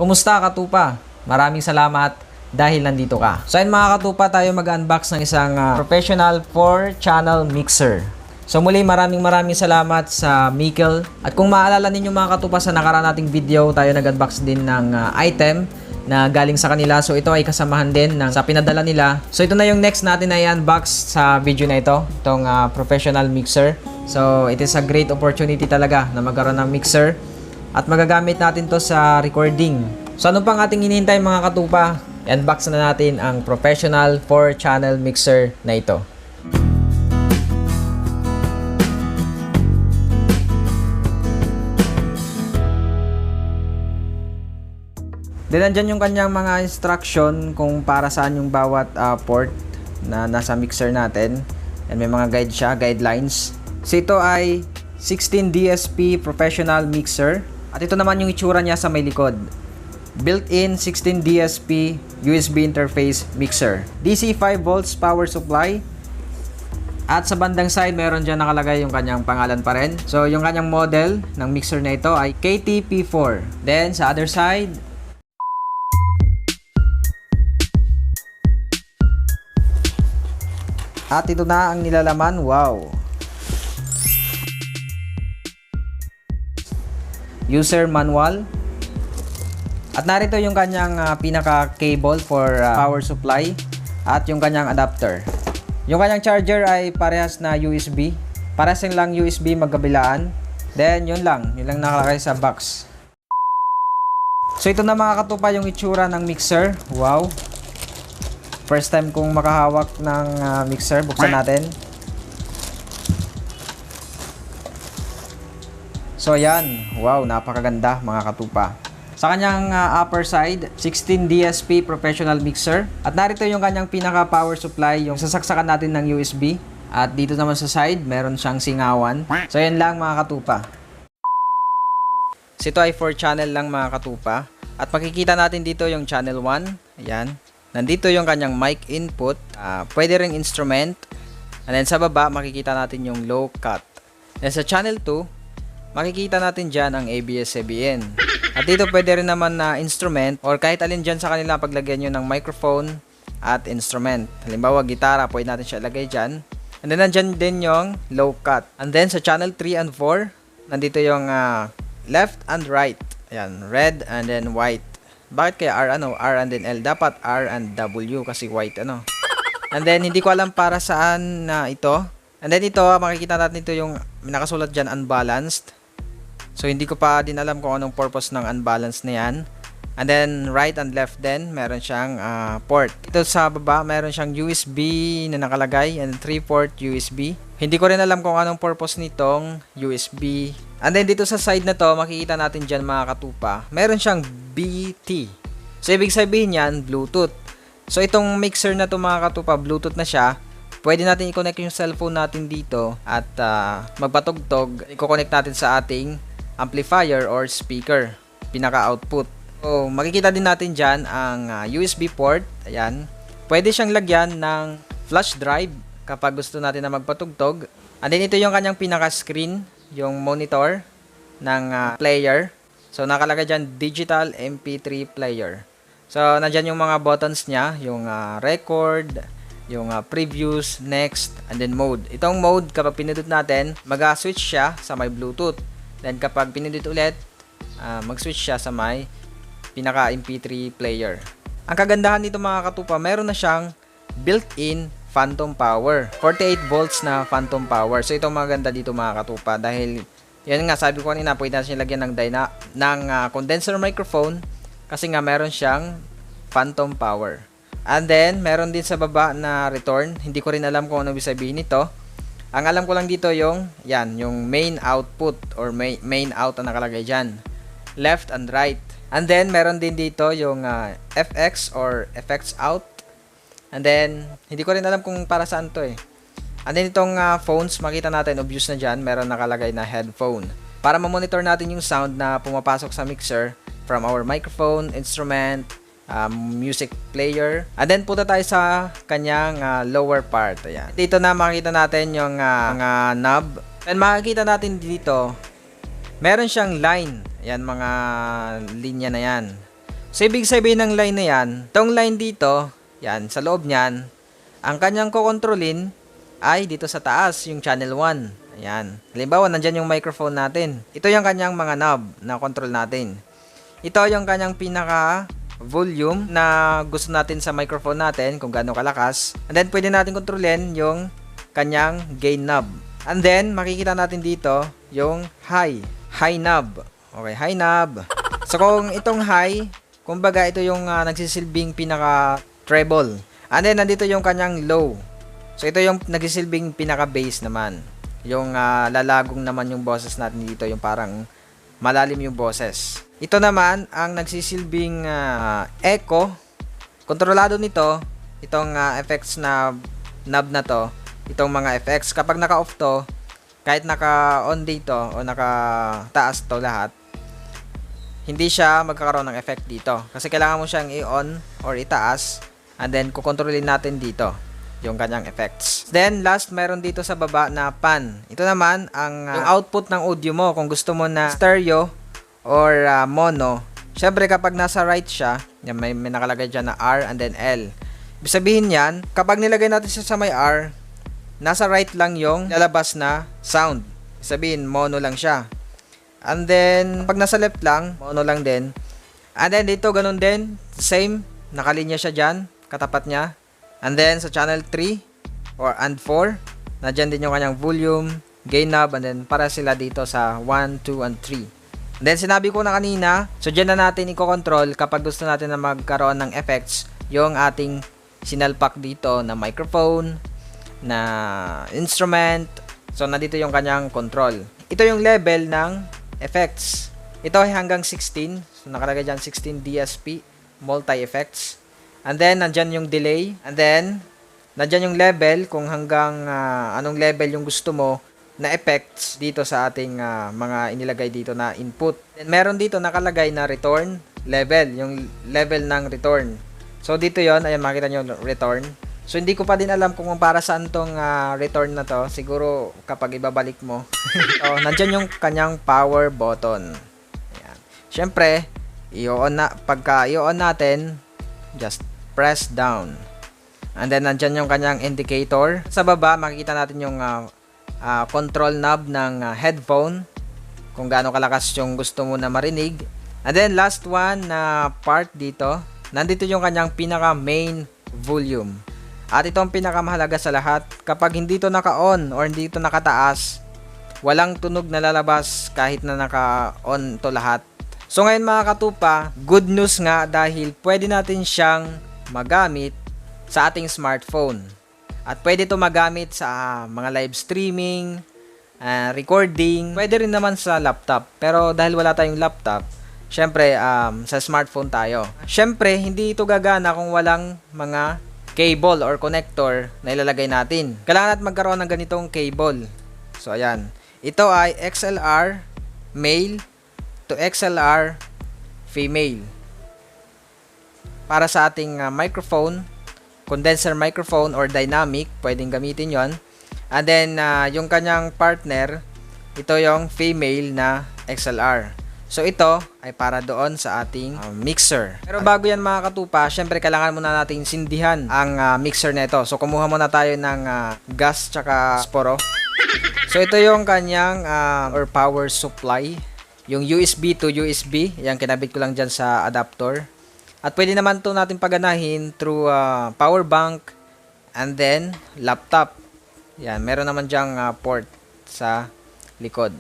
Kumusta katupa? Maraming salamat dahil nandito ka. So ayun mga katupa, tayo mag-unbox ng isang professional 4-channel mixer. So muli maraming salamat sa Mikkel. At kung maalala ninyo mga katupa, sa nakaraan nating video tayo nag-unbox din ng item na galing sa kanila. So ito ay kasamahan din ng sa pinadala nila. So ito na yung next natin na i-unbox sa video na ito, itong professional mixer. So it is a great opportunity talaga na magkaroon ng mixer at magagamit natin to sa recording. So ano pang ating hinihintay mga katupa? I-unbox na natin ang professional 4-channel mixer na ito. Then nandyan yung kanyang mga instruction kung para saan yung bawat port na nasa mixer natin. And may mga guide siya, guidelines. So ito ay 16 DSP professional mixer. At ito naman yung itsura niya sa may likod. Built-in 16 DSP USB interface mixer. DC 5 volts power supply. At sa bandang side, meron dyan nakalagay yung kanyang pangalan pa rin. So yung kanyang model ng mixer na ito ay KTP4. Then sa other side, at ito na ang nilalaman. Wow! User manual. At narito yung kanyang pinaka cable for power supply at yung kanyang adapter. Yung kanyang charger ay parehas na USB. Parehas lang USB magkabilaan. Then yun lang nakalagay sa box. So ito na mga katupa yung itsura ng mixer. Wow! First time kong makahawak ng mixer. Buksan natin. So yan. Wow, napakaganda mga katupa. Sa kanyang upper side, 16 DSP professional mixer. At narito yung kanyang pinaka power supply, yung sasaksakan natin ng USB. At dito naman sa side, meron siyang singawan. So yan lang mga katupa. So ito ay 4-channel lang mga katupa. At makikita natin dito yung channel 1. Ayan. Nandito yung kanyang mic input, pwede ring instrument, and then sa baba makikita natin yung low cut. Then sa channel 2, makikita natin dyan ang ABS-CBN. At dito pwede rin naman na instrument or kahit alin dyan sa kanila paglagyan nyo ng microphone at instrument. Halimbawa gitara, pwede natin siya ilagay dyan. And then nandyan din yung low cut. And then sa channel 3 and 4, nandito yung left and right. Ayan, red and then white. Bakit kaya R and then L? Dapat R and W kasi white And then hindi ko alam para saan na ito. And then ito, makikita natin ito yung nakasulat dyan unbalanced. So hindi ko pa din alam kung anong purpose ng unbalanced na yan. And then right and left din, meron siyang port. Ito sa baba, meron siyang USB na nakalagay and 3-port USB. Hindi ko rin alam kung anong purpose nitong USB. And then dito sa side na to, makikita natin dyan mga katupa, meron siyang BT. So ibig sabihin yan, Bluetooth. So itong mixer na to mga katupa, Bluetooth na siya. Pwede natin i-connect yung cellphone natin dito at magpatugtog. I-connect natin sa ating amplifier or speaker, pinaka-output. So makikita din natin dyan ang USB port. Ayan. Pwede siyang lagyan ng flash drive kapag gusto natin na magpatugtog. And then ito yung kanyang pinaka-screen, yung monitor ng player. So nakalagay dyan digital MP3 player. So nandyan yung mga buttons niya, yung record, yung previews, next, and then mode. Itong mode, kapag pinindot natin, mag-switch siya sa may Bluetooth. Then kapag pinindot ulit, mag-switch siya sa may pinaka MP3 player. Ang kagandahan nito mga katupa, meron na siyang built-in phantom power. 48 volts na phantom power. So ito maganda dito mga katupa dahil yan nga sabi ko kanina, pwede natin lagyan ng condenser microphone kasi nga meron siyang phantom power. And then meron din sa baba na return. Hindi ko rin alam kung ano ibig sabihin nito. Ang alam ko lang dito yung main output or main out na nakalagay dyan. Left and right. And then meron din dito yung FX or effects out. And then hindi ko rin alam kung para saan to eh. And then itong phones, makita natin obvious na dyan, meron nakalagay na headphone. Para ma-monitor natin yung sound na pumapasok sa mixer from our microphone, instrument, music player. And then punta tayo sa kanyang lower part. Ayan. Dito na makita natin yung knob. And makikita natin dito, meron siyang line. Ayan, mga linya na yan. So, ibig sabihin ng line na yan, itong line dito, yan, sa loob niyan, ang kanyang kukontrolin ay dito sa taas, yung channel 1. Ayan. Halimbawa, nandyan yung microphone natin. Ito yung kanyang mga knob na control natin. Ito yung kanyang pinaka volume na gusto natin sa microphone natin, kung gaano kalakas. And then, pwede natin kontrolin yung kanyang gain knob. And then, makikita natin dito yung high knob. Okay, high knob. So, kung itong high, kumbaga ito yung nagsisilbing pinaka treble. And then, nandito yung kanyang low. So, ito yung nagsisilbing pinaka bass naman. Yung lalagong naman yung boses natin dito, yung parang malalim yung boses. Ito naman ang nagsisilbing echo. Kontrolado nito itong effects na knob na to, itong mga effects. Kapag naka-off to, kahit naka-on dito o naka-taas to lahat, hindi siya magkakaroon ng effect dito. Kasi kailangan mo siyang i-on or itaas, and then kukontrolin natin dito yung kanyang effects. Then, last, meron dito sa baba na pan. Ito naman ang yung output ng audio mo. Kung gusto mo na stereo or mono, syempre kapag nasa right siya, yan, may nakalagay dyan na R and then L. Ibig sabihin yan, kapag nilagay natin siya sa may R, nasa right lang yung lalabas na sound. Ibig sabihin, mono lang siya. And then, pag nasa left lang, mono lang din. And then, dito, ganun din. Same, nakalinya siya dyan, katapat niya. And then, sa channel 3 and 4, nadyan din yung kanyang volume, gain knob, and then para sila dito sa 1, 2, and 3. And then, sinabi ko na kanina, so dyan na natin i-control kapag gusto natin na magkaroon ng effects, yung ating sinalpak dito na microphone, na instrument. So, nandito yung kanyang control. Ito yung level ng effects. Ito ay hanggang 16. So, nakalagay dyan 16 DSP, multi-effects. And then, nandyan yung delay. And then, nandyan yung level kung hanggang anong level yung gusto mo na effects dito sa ating mga inilagay dito na input. Then, meron dito nakalagay na return level, yung level ng return. So, dito yon, ayan, makita nyo return. So, hindi ko pa din alam kung para saan tong return na to. Siguro, kapag ibabalik mo. So, nandyan yung kanyang power button. Ayan. Siyempre, pagka i-on natin, just press down. And then, nandyan yung kanyang indicator. Sa baba, makikita natin yung control knob ng headphone. Kung gaano kalakas yung gusto mo na marinig. And then, last one na part dito. Nandito yung kanyang pinaka main volume. At ito ang pinakamahalaga sa lahat. Kapag hindi ito naka-on or hindi ito nakataas, walang tunog na lalabas kahit na naka-on to lahat. So ngayon mga katupa, good news nga dahil pwede natin siyang magamit sa ating smartphone. At pwede ito magamit sa mga live streaming, recording, pwede rin naman sa laptop. Pero dahil wala tayong laptop, syempre sa smartphone tayo. Syempre, hindi ito gagana kung walang mga cable or connector na ilalagay natin. Kailangan natin magkaroon ng ganitong cable. So ayan. Ito ay XLR male to XLR female. Para sa ating microphone, condenser microphone or dynamic, pwedeng gamitin yon. And then, yung kanyang partner, ito yung female na XLR. So, ito ay para doon sa ating mixer. Pero bago yan mga katupa, syempre kailangan muna natin sindihan ang mixer na ito. So, kumuha muna tayo ng gas tsaka sporo. So, ito yung kanyang or power supply. Yung USB to USB. Yan, kinabit ko lang dyan sa adapter. At pwede naman to natin paganahin through power bank and then laptop. Yan, meron naman dyang port sa likod.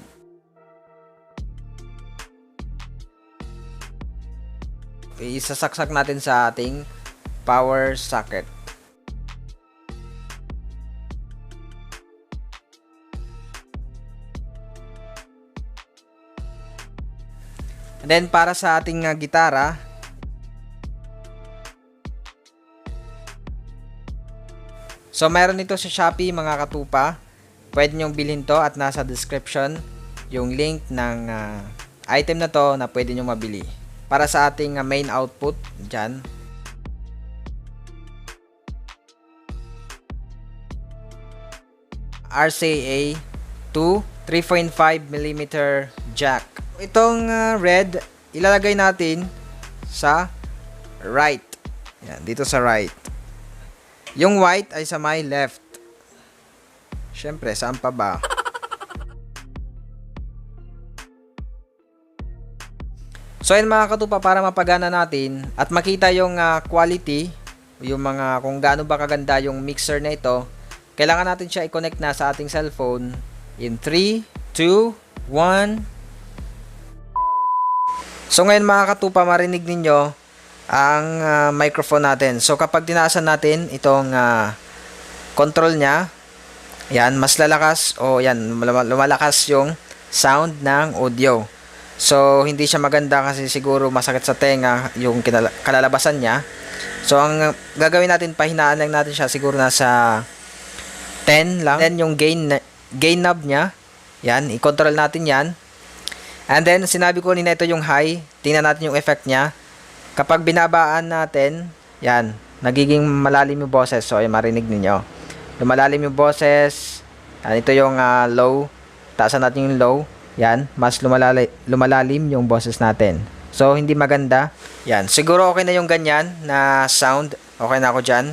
Isasaksak natin sa ating power socket. And then para sa ating gitara, so meron ito sa Shopee mga katupa. Pwede nyong bilhin to at nasa description yung link ng item na to na pwede nyong mabili. Para sa ating main output dyan. RCA to 3.5mm jack. Itong red, ilalagay natin sa right. Yan, dito sa right. Yung white ay sa may left. Siyempre, saan pa ba? So yun mga katupa, para mapagana natin at makita yung quality, yung mga kung gaano ba kaganda yung mixer na ito, kailangan natin siya i-connect na sa ating cellphone in 3, 2, 1. So ngayon mga katupa, marinig ninyo ang microphone natin. So kapag tinaasan natin itong control niya, yan, mas lalakas o yan, lumalakas yung sound ng audio. So hindi siya maganda kasi siguro masakit sa tenga yung kalalabasan niya. So ang gagawin natin, pahinaan lang natin siya, siguro nasa 10 lang. Then yung gain knob niya, yan, i-control natin yan. And then sinabi ko nina, ito yung high. Tingnan natin yung effect niya. Kapag binabaan natin, yan, nagiging malalim yung boses. So ay marinig ninyo, lumalalim yung boses. Yan, ito yung low. Taasan natin yung low. Yan, mas lumalalim yung boses natin. So hindi maganda. Yan, siguro okay na yung ganyan na sound. Okay na ako dyan.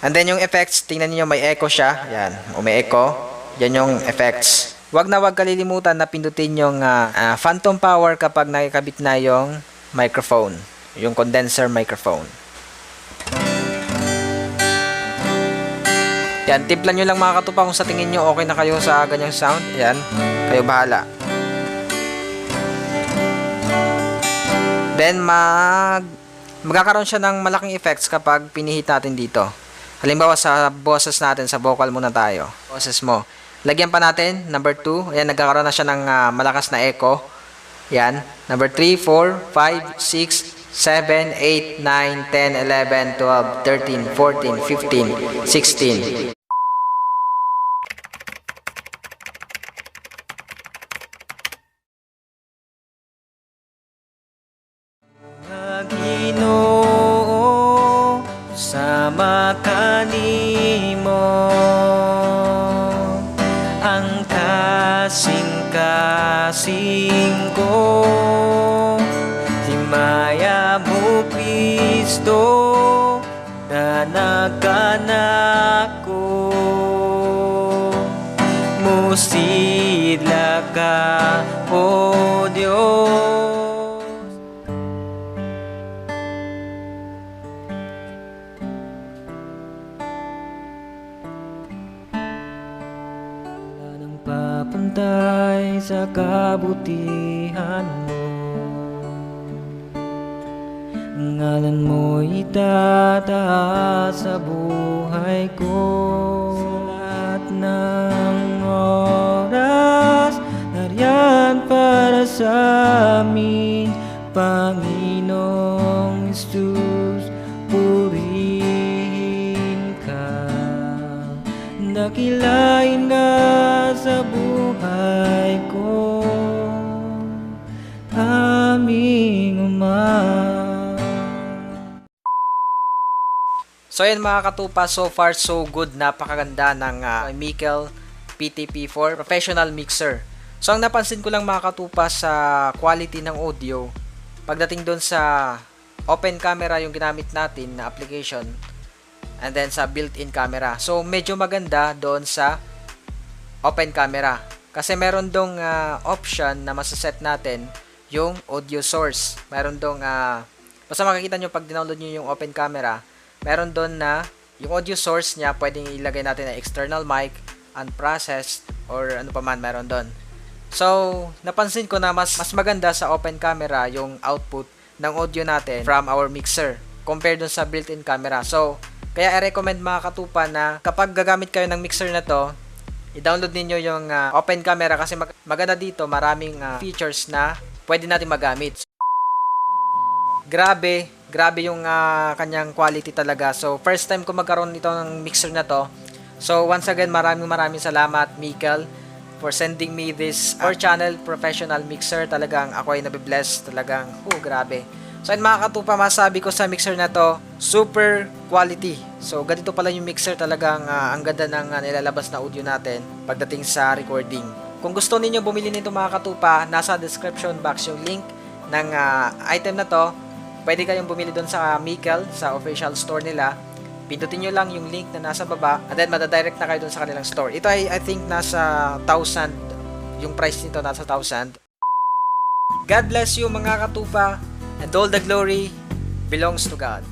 And then yung effects, tingnan niyo, may echo siya. Yan, may echo. Yan yung effects. Wag na wag kalilimutan na pindutin yung phantom power kapag nakikabit na yung microphone, yung condenser microphone. Yan, tiplan nyo lang mga katupa kung sa tingin nyo okay na kayo sa ganyang sound. Yan, kayo bahala. Then magkakaroon siya ng malaking effects kapag pinihit natin dito. Halimbawa sa boses natin, sa vocal muna tayo. Boses mo. Lagyan pa natin, number 2. Ayan, nagkakaroon na siya ng malakas na echo. Yan. Number 3, 4, 5, 6, 7, 8, 9, 10, 11, 12, 13, 14, 15, 16. Ginoo, sama kanimo ang kasing-kasing ko, himaya mo Kristo na nagkanako, musidla ka o Diyos. Papuntay sa kabutihan mo, ang ngalan mo itataas sa buhay ko. Sa lahat ng oras, nariyan para sa amin, Panginoong Hesus, purihin ka. Dakilain ka sa buhay ko, aming Ama. So yun mga katupa, so far so good. Napakaganda ng Mikel PTP4 Professional Mixer. So ang napansin ko lang mga katupa sa quality ng audio, pagdating doon sa open camera yung ginamit natin na application, and then sa built-in camera. So medyo maganda doon sa open camera. Kasi meron dong option na masaset natin yung audio source. Meron dong, basta makikita nyo pag download nyo yung open camera, meron doon na yung audio source niya, pwedeng ilagay natin na external mic, unprocessed, or ano pa man meron doon. So, napansin ko na mas maganda sa open camera yung output ng audio natin from our mixer compared dun sa built-in camera. So, kaya i-recommend mga katupa na kapag gagamit kayo ng mixer na to, i-download ninyo yung open camera kasi maganda dito, maraming features na pwede natin magamit. Grabe yung kanyang quality talaga. So first time ko magkaroon nito ng mixer na to. So once again, maraming salamat Mikel for sending me this 4-channel professional mixer. Talagang ako ay nabibless. Talagang grabe. So yun mga katupa, masabi ko sa mixer na to, super quality. So ganito pala yung mixer, talagang ang ganda ng nilalabas na audio natin pagdating sa recording. Kung gusto niyo bumili nito mga katupa, nasa description box yung link ng item na to. pwede kayong bumili doon sa Mikel, sa official store nila. Pindutin nyo lang yung link na nasa baba and then madadirect na kayo doon sa kanilang store. Ito ay I think nasa 1,000, yung price nito nasa 1,000. God bless you mga katupa, and all the glory belongs to God.